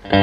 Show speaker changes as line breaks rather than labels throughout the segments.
JNT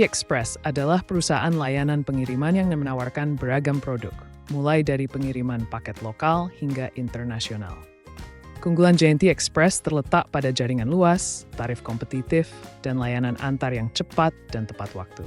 Express adalah perusahaan layanan pengiriman yang menawarkan beragam produk, mulai dari pengiriman paket lokal hingga internasional. Keunggulan JNT Express terletak pada jaringan luas, tarif kompetitif, dan layanan antar yang cepat dan tepat waktu.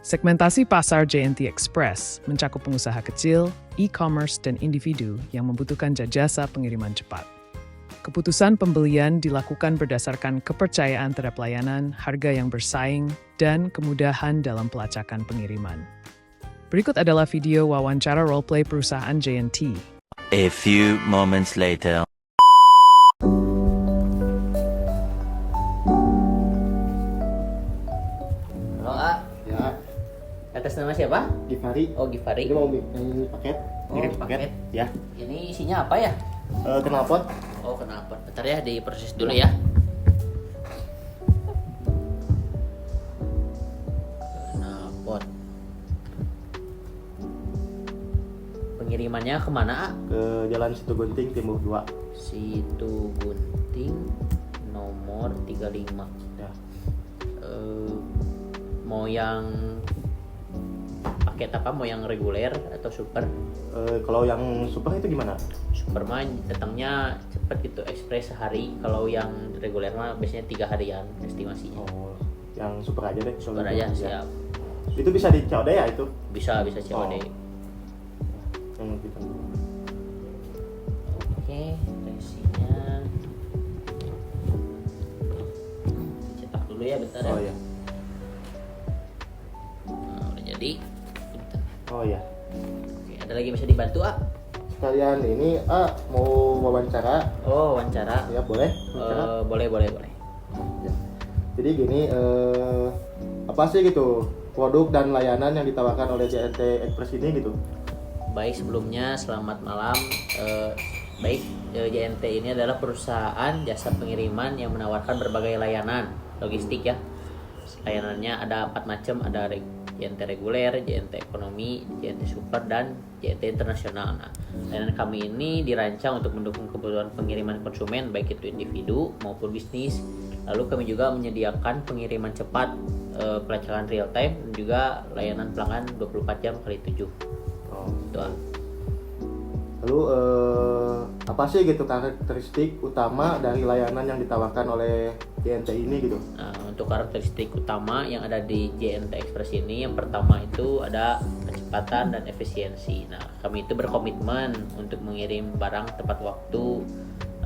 Segmentasi pasar JNT Express mencakup pengusaha kecil, e-commerce, dan individu yang membutuhkan jasa pengiriman cepat. Keputusan pembelian dilakukan berdasarkan kepercayaan terhadap layanan, harga yang bersaing, dan kemudahan dalam pelacakan pengiriman. Berikut adalah video wawancara roleplay perusahaan JNT.
A few moments later.
Halo, A.
Ya,
Atas nama siapa?
Givari.
Oh, Givari.
Ini mau ini paket, kirim paket. Ya.
Ini isinya apa ya?
Knalpot.
Oh, kenapa? Bentar ya, diproses dulu ya. Knalpot. Pengirimannya kemana, A?
Ke Jalan Situ Gunting Timur 2.
Situ Gunting nomor 35.
Ya.
Mau yang paket apa? Mau yang reguler atau super?
Kalau yang super itu gimana?
Super mah datangnya cepet gitu, ekspres sehari. Kalau yang reguler mah biasanya 3 harian estimasinya.
Oh, yang super aja deh.
Super aja,
Ya.
siap.
Itu bisa di COD ya itu?
Bisa COD.
Yang kita.
Oke, resinya cetak dulu ya, bentar ya.
Oh ya.
Nah, udah jadi. Bentar.
Oh ya.
Oke, ada lagi yang bisa dibantu, A?
Sekalian ini mau wawancara.
Oh, wawancara.
Ya, boleh? Wawancara.
Boleh.
Ya. Jadi gini, apa sih gitu produk dan layanan yang ditawarkan oleh JNT Express ini gitu?
Baik, sebelumnya selamat malam. JNT ini adalah perusahaan jasa pengiriman yang menawarkan berbagai layanan logistik ya. Layanannya ada 4 macam, ada JNT reguler, JNT ekonomi, JNT super, dan JNT internasional. Nah, layanan kami ini dirancang untuk mendukung kebutuhan pengiriman konsumen baik itu individu maupun bisnis. Lalu kami juga menyediakan pengiriman cepat, pelacakan real time, dan juga layanan pelanggan 24 jam kali 7.
Oh.
Itu.
Lalu apa sih gitu karakteristik utama dari layanan yang ditawarkan oleh JNT ini gitu?
Nah, untuk karakteristik utama yang ada di JNT Express ini, yang pertama itu ada kecepatan dan efisiensi. Nah, kami itu berkomitmen untuk mengirim barang tepat waktu.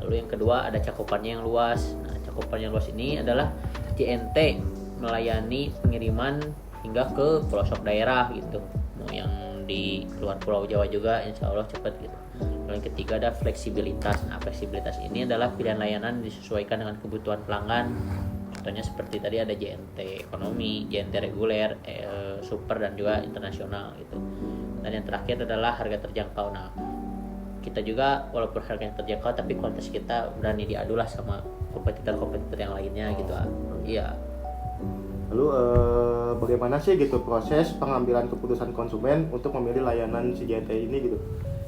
Lalu yang kedua ada cakupannya yang luas. Nah, cakupan yang luas ini adalah JNT melayani pengiriman hingga ke pelosok daerah gitu. Mau yang di luar Pulau Jawa juga insya Allah cepat gitu. Lalu yang ketiga ada fleksibilitas. Nah, fleksibilitas ini adalah pilihan layanan disesuaikan dengan kebutuhan pelanggan. Contohnya seperti tadi ada JNT ekonomi, JNT reguler, super, dan juga internasional gitu. Dan yang terakhir adalah harga terjangkau. Nah, kita juga walaupun harganya terjangkau tapi kualitas kita berani diadu lah sama kompetitor yang lainnya gitu. Iya.
Lalu bagaimana sih gitu proses pengambilan keputusan konsumen untuk memilih layanan si JNT ini gitu?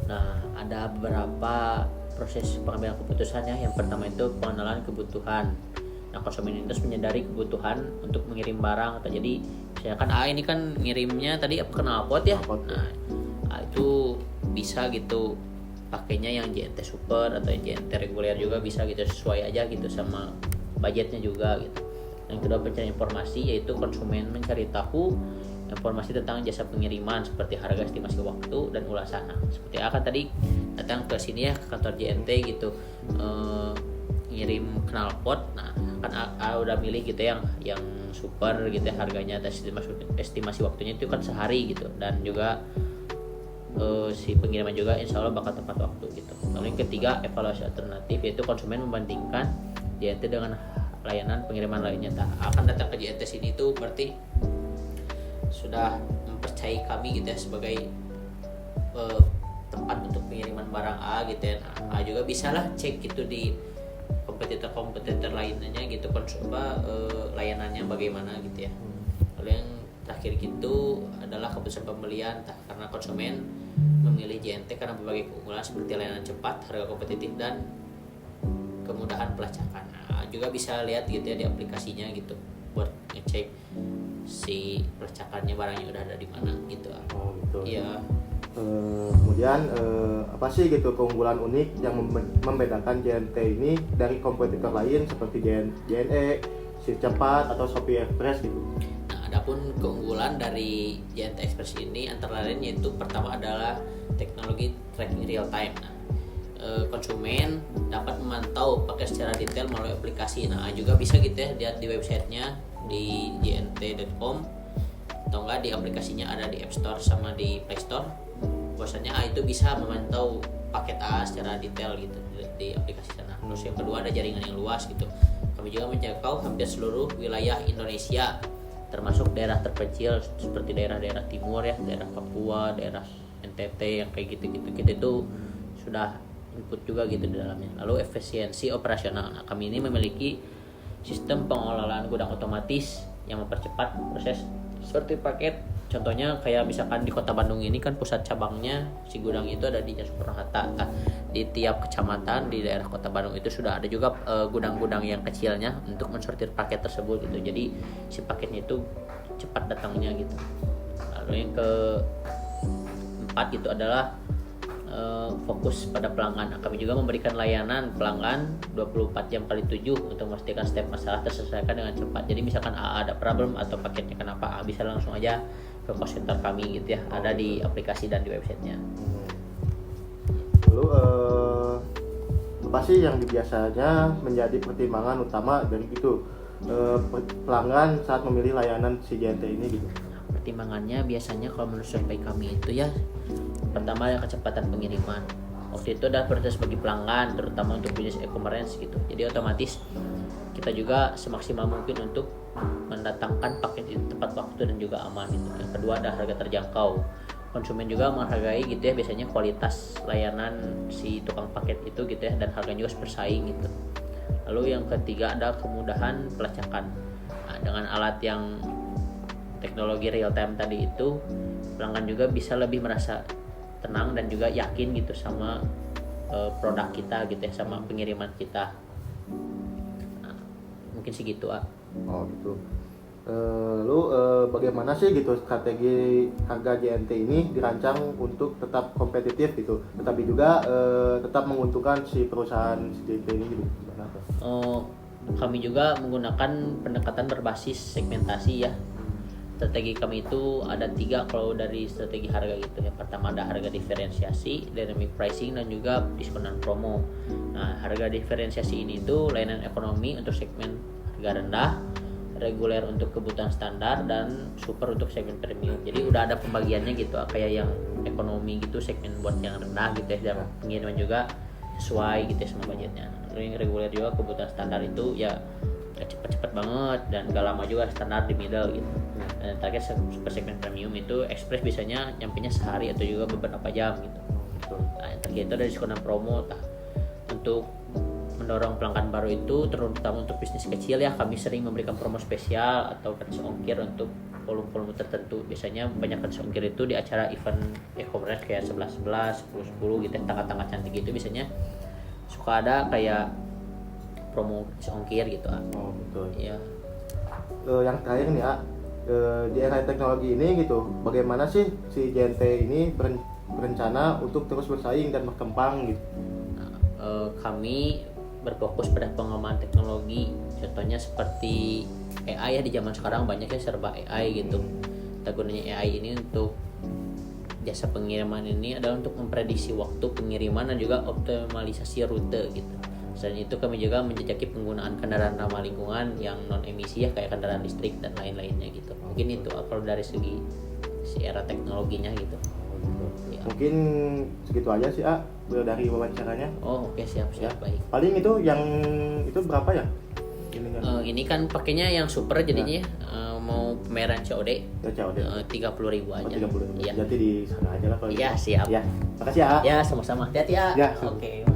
Nah, ada beberapa proses pengambilan keputusannya. Yang pertama itu pengenalan kebutuhan. Nah, konsumen itu menyadari kebutuhan untuk mengirim barang. Atau jadi, misalkan ini kan ngirimnya tadi knalpot ya. Nah, itu bisa gitu pakainya yang JNT super atau yang JNT reguler juga bisa gitu, sesuai aja gitu sama budgetnya juga gitu. Yang kedua, pencarian informasi, yaitu konsumen mencari tahu informasi tentang jasa pengiriman seperti harga, estimasi waktu, dan ulasan. Nah, seperti akan tadi datang ke sini ya, ke kantor JNT gitu, ngirim knalpot. Nah, kan udah milih gitu yang super gitu ya, harganya dan estimasi waktunya itu kan sehari gitu, dan juga si pengiriman juga insya Allah bakal tepat waktu gitu. Lalu yang ketiga, evaluasi alternatif, yaitu konsumen membandingkan JNT dengan layanan pengiriman lainnya. Akan datang ke JNT sini tuh berarti sudah mempercayai kami gitu ya sebagai pengiriman barang A gitu ya. Nah, A juga bisa lah cek gitu di kompetitor lainnya gitu layanannya bagaimana gitu ya. Lalu yang terakhir gitu adalah keputusan pembelian karena konsumen memilih JNT karena berbagai keunggulan seperti layanan cepat, harga kompetitif, dan kemudahan pelacakan. Nah, juga bisa lihat gitu ya di aplikasinya gitu buat ngecek si pelacakannya barangnya udah ada di mana gitu.
Oh gitu.
Iya.
Kemudian apa sih gitu keunggulan unik yang membedakan JNT ini dari kompetitor lain seperti JNE, Shipt Cepat atau Shopee Express gitu?
Nah, adapun keunggulan dari JNT Express ini antara lain yaitu pertama adalah teknologi tracking real time. Nah, konsumen dapat memantau pakai secara detail melalui aplikasi. Nah, juga bisa gitu ya lihat di websitenya di jnt.com atau enggak di aplikasinya ada di App Store sama di Play Store. Bahwasanya itu bisa memantau paket A secara detail gitu di aplikasi sana. Terus yang kedua ada jaringan yang luas gitu. Kami juga menjangkau hampir seluruh wilayah Indonesia, termasuk daerah terpencil seperti daerah-daerah timur ya, daerah Papua, daerah NTT yang kayak gitu-gitu. Kita itu sudah input juga gitu di dalamnya. Lalu efisiensi operasional. Nah, kami ini memiliki sistem pengelolaan gudang otomatis yang mempercepat proses seperti paket. Contohnya kayak misalkan di Kota Bandung ini kan pusat cabangnya si gudang itu ada di Soekarno Hatta. Nah, di tiap kecamatan di daerah Kota Bandung itu sudah ada juga gudang-gudang yang kecilnya untuk mensortir paket tersebut gitu. Jadi si paketnya itu cepat datangnya gitu. Lalu yang keempat gitu adalah fokus pada pelanggan. Kami juga memberikan layanan pelanggan 24 jam kali 7 untuk memastikan setiap masalah terselesaikan dengan cepat. Jadi misalkan ada problem atau paketnya kenapa, bisa langsung aja ke call center kami gitu ya. Ada di aplikasi dan di websitenya.
Lalu apa sih yang biasanya menjadi pertimbangan utama dari itu pelanggan saat memilih layanan si JNT ini gitu?
Pertimbangannya biasanya kalau menurut survei kami itu ya, pertama yang kecepatan pengiriman. Waktu itu adalah prioritas bagi pelanggan, terutama untuk bisnis e-commerce gitu. Jadi otomatis kita juga semaksimal mungkin untuk mendatangkan paket di tepat waktu dan juga aman gitu. Yang kedua ada harga terjangkau. Konsumen juga menghargai gitu ya biasanya kualitas layanan si tukang paket itu gitu ya, dan harganya juga bersaing gitu. Lalu yang ketiga ada kemudahan pelacakan. Nah, dengan alat yang teknologi real time tadi itu, pelanggan juga bisa lebih merasa tenang dan juga yakin gitu sama produk kita gitu ya, sama pengiriman kita. Nah, mungkin sih gitu
Oh gitu. Lalu bagaimana sih gitu strategi harga JNT ini dirancang untuk tetap kompetitif gitu, tetapi juga tetap menguntungkan si perusahaan JNT ini gitu? Gimana tuh?
Kami juga menggunakan pendekatan berbasis segmentasi ya. Strategi kami itu ada 3 kalau dari strategi harga gitu ya. Pertama ada harga diferensiasi, dynamic pricing, dan juga diskonan promo. Nah, harga diferensiasi ini itu layanan ekonomi untuk segmen harga rendah, reguler untuk kebutuhan standar, dan super untuk segmen premium. Jadi udah ada pembagiannya gitu, kayak yang ekonomi gitu segmen buat yang rendah gitu ya, dan pengiriman juga sesuai gitu ya sama budgetnya. Lalu yang reguler juga kebutuhan standar itu ya cepet-cepet banget dan gak lama juga, standar di middle gitu. Dan terakhir super segmen premium itu express biasanya nyampenya sehari atau juga beberapa jam gitu. Nah, yang terakhir itu ada diskonan promo. Nah, untuk mendorong pelanggan baru itu terutama untuk bisnis kecil ya, kami sering memberikan promo spesial atau gratis ongkir untuk volume-volume tertentu. Biasanya banyak gratis ongkir itu di acara event e-commerce kayak 11-11, 10-10 gitu, tanggal-tanggal cantik gitu biasanya suka ada kayak promo gratis ongkir gitu.
Oh betul.
Iya.
Yang terakhir nih di era teknologi ini gitu, bagaimana sih si JNT ini berencana untuk terus bersaing dan berkembang gitu?
Kami berfokus pada pengembangan teknologi, contohnya seperti AI ya. Di zaman sekarang banyak ya serba AI gitu. Kita gunanya AI ini untuk jasa pengiriman ini adalah untuk memprediksi waktu pengiriman dan juga optimalisasi rute gitu. Selain itu kami juga menjajaki penggunaan kendaraan ramah lingkungan yang non emisi ya, kayak kendaraan listrik dan lain-lainnya gitu. Mungkin itu kalau dari segi si era teknologinya gitu. Ya.
Mungkin segitu aja sih dari wawancaranya.
Oh oke, siap
Ya.
baik.
Paling itu yang itu berapa ya? ini kan.
Ini kan pakainya yang super jadinya mau pembayaran COD
Ya, COD.
30.000 aja.
30.000.
Iya.
Jadi di sana aja lah kalau
Iya,
gitu.
siap.
Ya. Makasih ya.
Ya, sama-sama. Hati-hati ya.
Ya,
Oke.